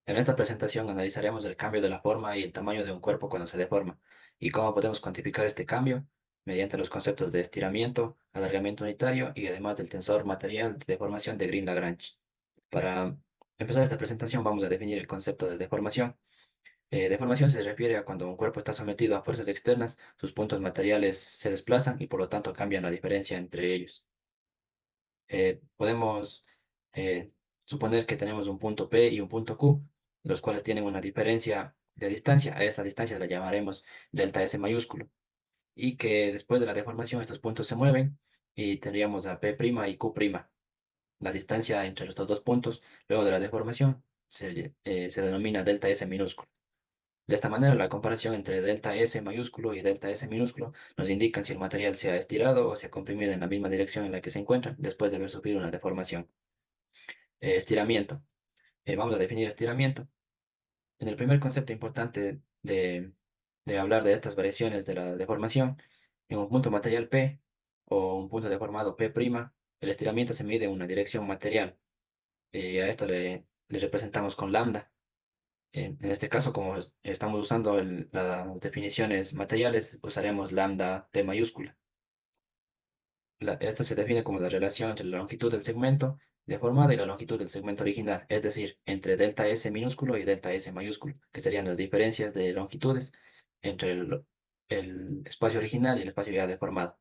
En esta presentación analizaremos el cambio de la forma y el tamaño de un cuerpo cuando se deforma y cómo podemos cuantificar este cambio mediante los conceptos de estiramiento, alargamiento unitario y además del tensor material de deformación de Green-Lagrange. Para empezar esta presentación vamos a definir el concepto de deformación. Deformación se refiere a cuando un cuerpo está sometido a fuerzas externas, sus puntos materiales se desplazan y por lo tanto cambian la diferencia entre ellos. Podemos eh, suponer que tenemos un punto P y un punto Q, los cuales tienen una diferencia de distancia. A esta distancia la llamaremos delta S mayúsculo. Y que después de la deformación estos puntos se mueven y tendríamos a P' y Q'. La distancia entre estos dos puntos, luego de la deformación, se denomina delta S minúsculo. De esta manera, la comparación entre delta S mayúsculo y delta S minúsculo nos indican si el material se ha estirado o se ha comprimido en la misma dirección en la que se encuentra después de haber sufrido una deformación. Estiramiento. Vamos a definir estiramiento. En el primer concepto importante de hablar de estas variaciones de la deformación, en un punto material P o un punto deformado P', el estiramiento se mide en una dirección material. A esto le representamos con lambda. En este caso, como estamos usando las definiciones materiales, usaremos lambda T mayúscula. Esto se define como la relación entre la longitud del segmento deformado y la longitud del segmento original, es decir, entre delta S minúsculo y delta S mayúsculo, que serían las diferencias de longitudes entre el espacio original y el espacio ya deformado.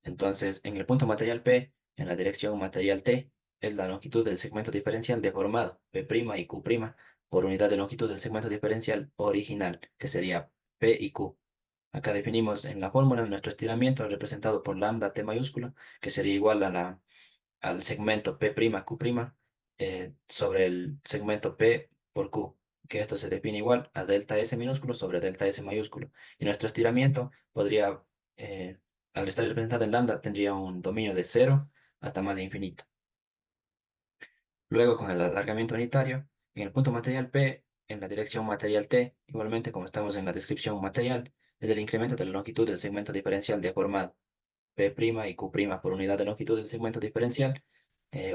Entonces, en el punto material P, en la dirección material T, es la longitud del segmento diferencial deformado, P' y Q', por unidad de longitud del segmento diferencial original, que sería P y Q. Acá definimos en la fórmula nuestro estiramiento representado por lambda T mayúsculo, que sería igual al segmento P', Q', sobre el segmento P por Q, que esto se define igual a delta S minúsculo sobre delta S mayúsculo. Y nuestro estiramiento podría, eh, al estar representado en lambda, tendría un dominio de cero hasta más de infinito. Luego, con el alargamiento unitario, en el punto material P, en la dirección material T, igualmente como estamos en la descripción material, es el incremento de la longitud del segmento diferencial deformado, P' y Q' por unidad de longitud del segmento diferencial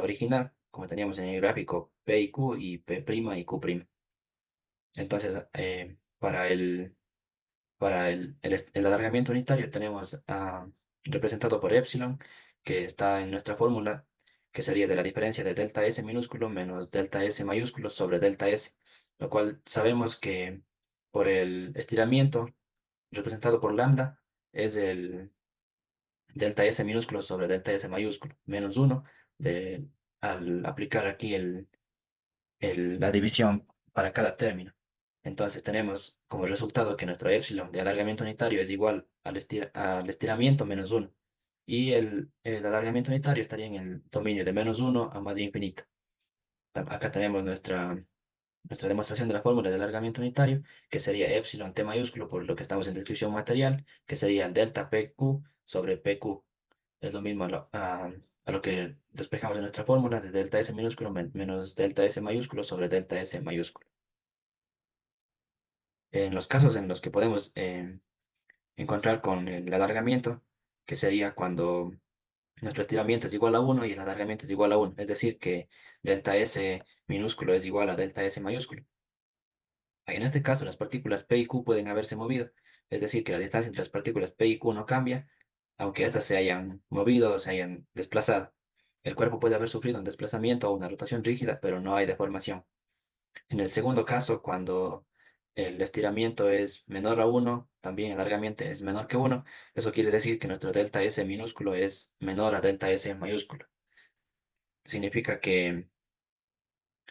original, como teníamos en el gráfico P y Q y P' y Q'. Entonces, para el alargamiento unitario tenemos representado por epsilon, que está en nuestra fórmula, que sería de la diferencia de delta S minúsculo menos delta S mayúsculo sobre delta S, lo cual sabemos que por el estiramiento representado por lambda es el delta S minúsculo sobre delta S mayúsculo, menos uno al aplicar aquí la división para cada término. Entonces tenemos como resultado que nuestro epsilon de alargamiento unitario es igual al estiramiento menos uno. Y el alargamiento unitario estaría en el dominio de menos uno a más de infinito. Acá tenemos nuestra demostración de la fórmula de alargamiento unitario, que sería epsilon t mayúsculo por lo que estamos en descripción material, que sería delta pq sobre pq. Es lo mismo a lo que despejamos en nuestra fórmula de delta S minúsculo menos delta S mayúsculo sobre delta S mayúsculo. En los casos en los que podemos encontrar con el alargamiento, que sería cuando nuestro estiramiento es igual a uno y el alargamiento es igual a uno, es decir, que delta S minúsculo es igual a delta S mayúsculo. En este caso, las partículas P y Q pueden haberse movido, es decir, que la distancia entre las partículas P y Q no cambia, aunque éstas se hayan movido o se hayan desplazado. El cuerpo puede haber sufrido un desplazamiento o una rotación rígida, pero no hay deformación. En el segundo caso, cuando el estiramiento es menor a uno, también el alargamiento es menor que uno, eso quiere decir que nuestro delta S minúsculo es menor a delta S mayúsculo. Significa que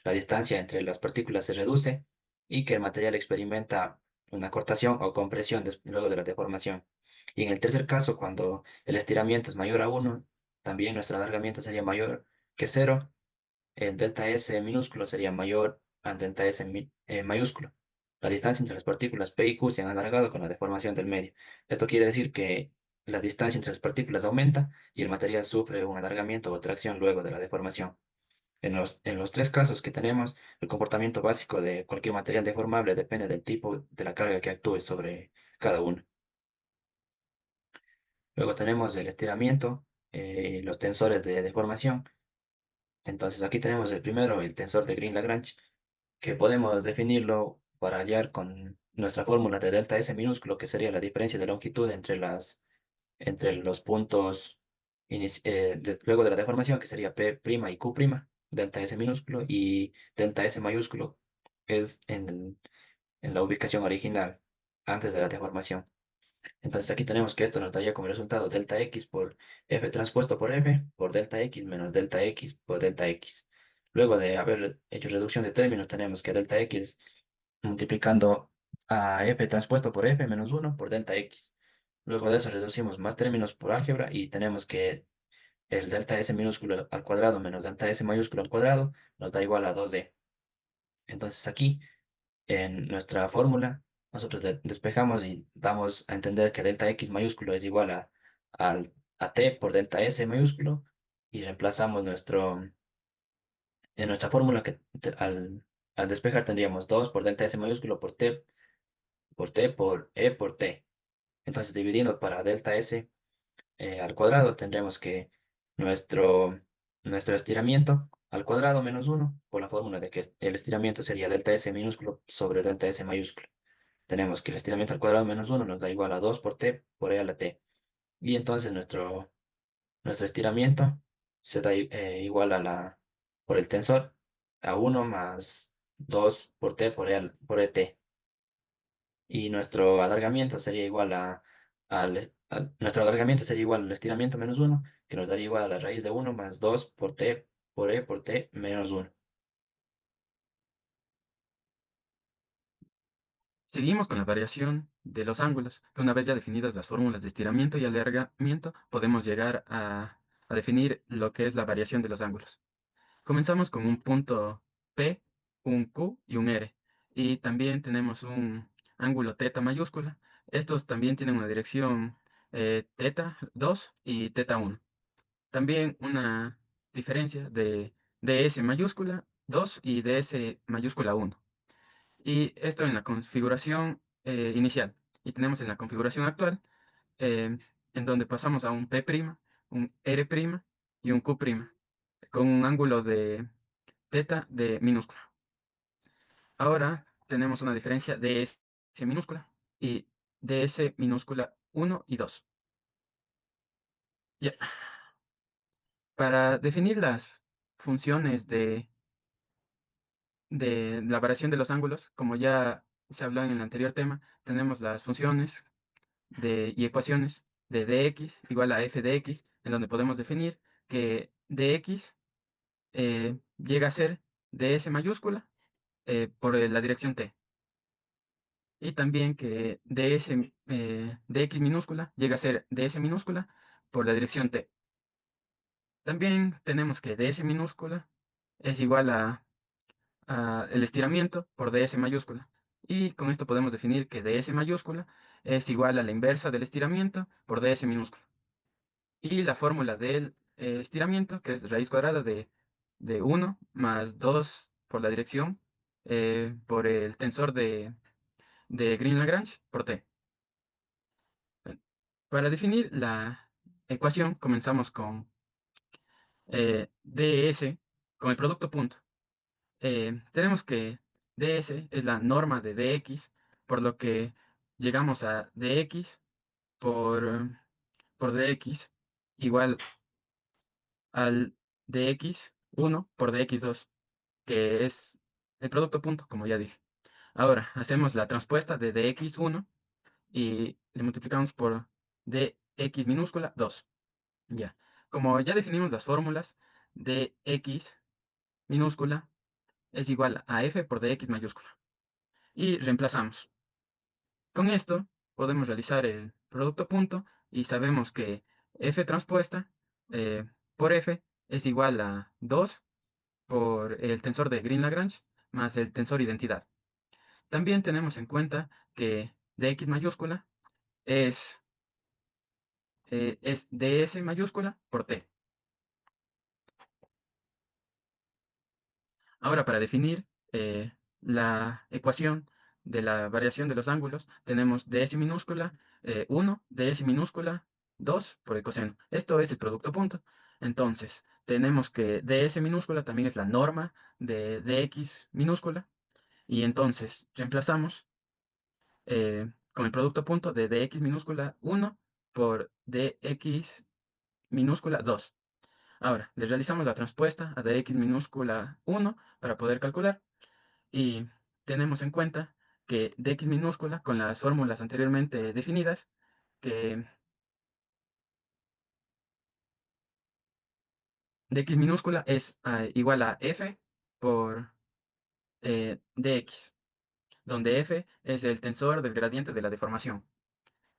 la distancia entre las partículas se reduce y que el material experimenta una cortación o compresión luego de la deformación. Y en el tercer caso, cuando el estiramiento es mayor a uno, también nuestro alargamiento sería mayor que cero, el delta S minúsculo sería mayor al delta S mayúsculo. La distancia entre las partículas P y Q se han alargado con la deformación del medio. Esto quiere decir que la distancia entre las partículas aumenta y el material sufre un alargamiento o tracción luego de la deformación. En los tres casos que tenemos, el comportamiento básico de cualquier material deformable depende del tipo de la carga que actúe sobre cada uno. Luego tenemos el estiramiento, los tensores de deformación. Entonces aquí tenemos el primero, el tensor de Green-Lagrange, que podemos definirlo para hallar con nuestra fórmula de delta S minúsculo, que sería la diferencia de longitud entre los puntos luego de la deformación, que sería P' y Q', delta S minúsculo, y delta S mayúsculo es en la ubicación original, antes de la deformación. Entonces aquí tenemos que esto nos daría como resultado delta X por F transpuesto por F por delta X menos delta X por delta X. Luego de haber hecho reducción de términos, tenemos que delta X multiplicando a F transpuesto por F menos uno por delta X. Luego de eso reducimos más términos por álgebra y tenemos que el delta S minúsculo al cuadrado menos delta S mayúsculo al cuadrado nos da igual a 2D. Entonces aquí en nuestra fórmula nosotros despejamos y damos a entender que delta X mayúsculo es igual a T por delta S mayúsculo y reemplazamos en nuestra fórmula al despejar tendríamos 2 por delta S mayúsculo por T por E por T. Entonces dividiendo para delta S al cuadrado tendremos que nuestro, nuestro estiramiento al cuadrado menos uno por la fórmula de que el estiramiento sería delta S minúsculo sobre delta S mayúsculo. Tenemos que el estiramiento al cuadrado menos uno nos da igual a 2 por T por E a la T. Y entonces nuestro estiramiento se da igual por el tensor a uno más 2 por T por ET. Y nuestro alargamiento sería igual nuestro alargamiento sería igual al estiramiento menos uno, que nos daría igual a la raíz de uno más 2 por T por E por T menos uno. Seguimos con la variación de los ángulos, que una vez ya definidas las fórmulas de estiramiento y alargamiento, podemos llegar a definir lo que es la variación de los ángulos. Comenzamos con un punto P, un Q y un R. Y también tenemos un ángulo θ mayúscula. Estos también tienen una dirección θ2 y θ1. También una diferencia de ds mayúscula 2 y ds mayúscula 1. Y esto en la configuración inicial. Y tenemos en la configuración actual, eh, en donde pasamos a un P', un R' y un Q', con un ángulo de θ de minúscula. Ahora tenemos una diferencia de S minúscula y de S minúscula 1 y 2. Ya. Para definir las funciones de la variación de los ángulos, como ya se habló en el anterior tema, tenemos las funciones y ecuaciones de dx igual a f de x, en donde podemos definir que dx llega a ser ds mayúscula por la dirección t. Y también que dx minúscula llega a ser ds minúscula por la dirección t. También tenemos que ds minúscula es igual a el estiramiento por ds mayúscula. Y con esto podemos definir que ds mayúscula es igual a la inversa del estiramiento por ds minúscula. Y la fórmula del estiramiento, que es raíz cuadrada de 1 más 2 por la dirección por el tensor de Green-Lagrange por t. Para definir la ecuación, comenzamos con ds, con el producto punto. Tenemos que ds es la norma de dx, por lo que llegamos a dx por dx igual al dx1 por dx2, que es el producto punto, como ya dije. Ahora, hacemos la transpuesta de dx1 y le multiplicamos por dx minúscula 2. Ya. Como ya definimos las fórmulas, dx minúscula es igual a f por dx mayúscula. Y reemplazamos. Con esto podemos realizar el producto punto y sabemos que f transpuesta por f es igual a 2 por el tensor de Green-Lagrange más el tensor identidad. También tenemos en cuenta que dx mayúscula es, es ds mayúscula por t. Ahora, para definir la ecuación de la variación de los ángulos, tenemos ds minúscula 1, ds minúscula 2 por el coseno. Esto es el producto punto. Entonces, tenemos que ds minúscula también es la norma de dx minúscula. Y entonces reemplazamos con el producto punto de dx minúscula 1 por dx minúscula 2. Ahora, le realizamos la transpuesta a dx minúscula 1 para poder calcular y tenemos en cuenta que dx minúscula con las fórmulas anteriormente definidas, que dx minúscula es igual a f por dx, donde f es el tensor del gradiente de la deformación.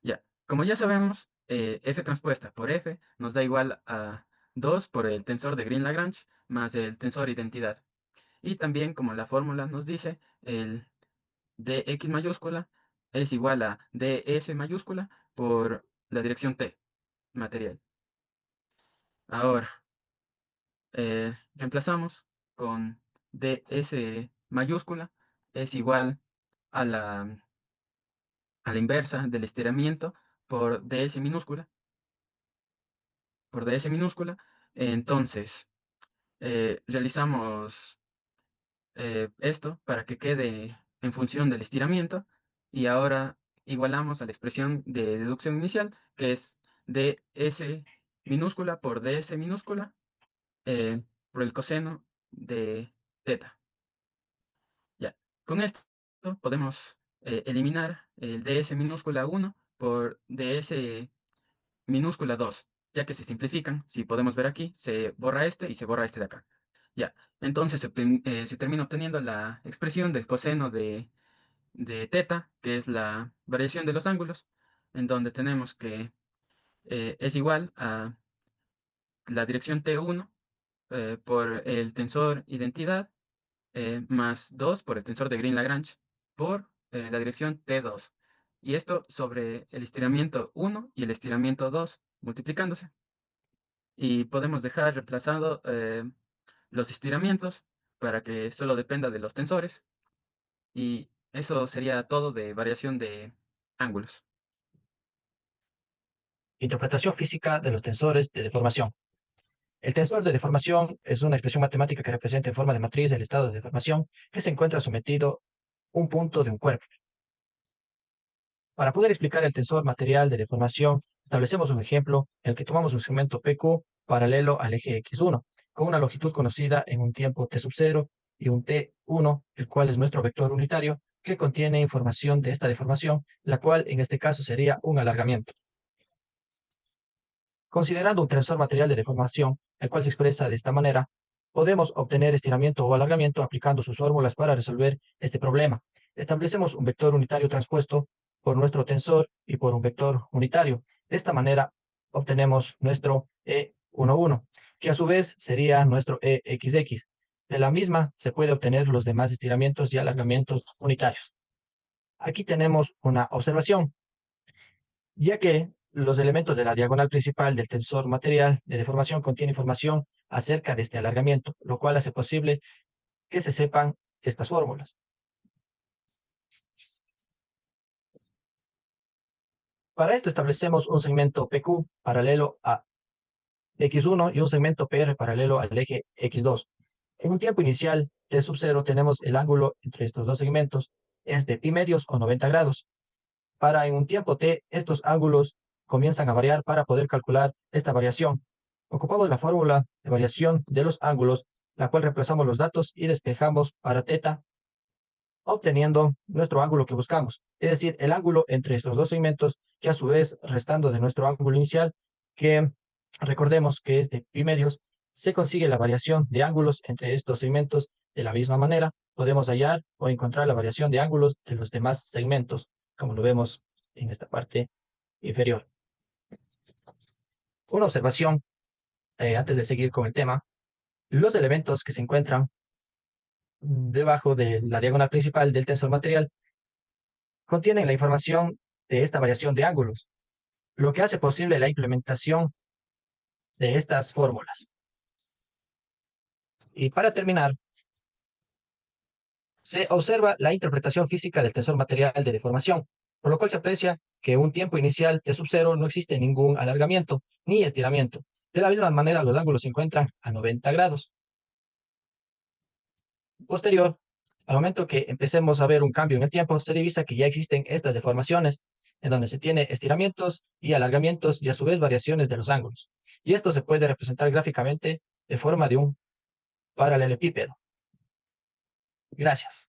Ya, como ya sabemos, f transpuesta por f nos da igual a 2 por el tensor de Green-Lagrange más el tensor identidad. Y también, como la fórmula nos dice, el dx mayúscula es igual a ds mayúscula por la dirección t material. Ahora, reemplazamos con ds mayúscula es igual a la inversa del estiramiento por ds minúscula, Entonces, realizamos esto para que quede en función del estiramiento y ahora igualamos a la expresión de deducción inicial, que es ds minúscula por ds minúscula por el coseno de teta. Ya, con esto podemos eliminar el ds minúscula 1 por ds minúscula 2, ya que se simplifican. Si podemos ver aquí, se borra este y se borra este de acá. Ya, entonces se termina obteniendo la expresión del coseno de teta, que es la variación de los ángulos, en donde tenemos que es igual a la dirección T1 por el tensor identidad más 2 por el tensor de Green-Lagrange por la dirección T2. Y esto sobre el estiramiento 1 y el estiramiento 2 multiplicándose. Y podemos dejar reemplazado los estiramientos para que solo dependa de los tensores. Y eso sería todo de variación de ángulos. Interpretación física de los tensores de deformación. El tensor de deformación es una expresión matemática que representa en forma de matriz el estado de deformación que se encuentra sometido a un punto de un cuerpo. Para poder explicar el tensor material de deformación, establecemos un ejemplo en el que tomamos un segmento PQ paralelo al eje X1, con una longitud conocida en un tiempo t sub 0 y un t1, el cual es nuestro vector unitario, que contiene información de esta deformación, la cual en este caso sería un alargamiento. Considerando un tensor material de deformación, el cual se expresa de esta manera, podemos obtener estiramiento o alargamiento aplicando sus fórmulas para resolver este problema. Establecemos un vector unitario transpuesto por nuestro tensor y por un vector unitario. De esta manera obtenemos nuestro E11, que a su vez sería nuestro EXX. De la misma se puede obtener los demás estiramientos y alargamientos unitarios. Aquí tenemos una observación, ya que los elementos de la diagonal principal del tensor material de deformación contienen información acerca de este alargamiento, lo cual hace posible que se sepan estas fórmulas. Para esto establecemos un segmento PQ paralelo a X1 y un segmento PR paralelo al eje X2. En un tiempo inicial T sub 0 tenemos el ángulo entre estos dos segmentos es de pi medios o 90 grados. Para en un tiempo t, estos ángulos comienzan a variar para poder calcular esta variación. Ocupamos la fórmula de variación de los ángulos, la cual reemplazamos los datos y despejamos para teta, obteniendo nuestro ángulo que buscamos, es decir, el ángulo entre estos dos segmentos, que a su vez, restando de nuestro ángulo inicial, que recordemos que es de pi medios, se consigue la variación de ángulos entre estos segmentos. De la misma manera, podemos hallar o encontrar la variación de ángulos de los demás segmentos, como lo vemos en esta parte inferior. Una observación, antes de seguir con el tema, los elementos que se encuentran debajo de la diagonal principal del tensor material contienen la información de esta variación de ángulos, lo que hace posible la implementación de estas fórmulas. Y para terminar, se observa la interpretación física del tensor material de deformación, por lo cual se aprecia que en un tiempo inicial t sub 0 no existe ningún alargamiento ni estiramiento. De la misma manera, los ángulos se encuentran a 90 grados. Posterior, Al momento que empecemos a ver un cambio en el tiempo, se divisa que ya existen estas deformaciones, en donde se tiene estiramientos y alargamientos y a su vez variaciones de los ángulos. Y esto se puede representar gráficamente de forma de un paralelepípedo. Gracias.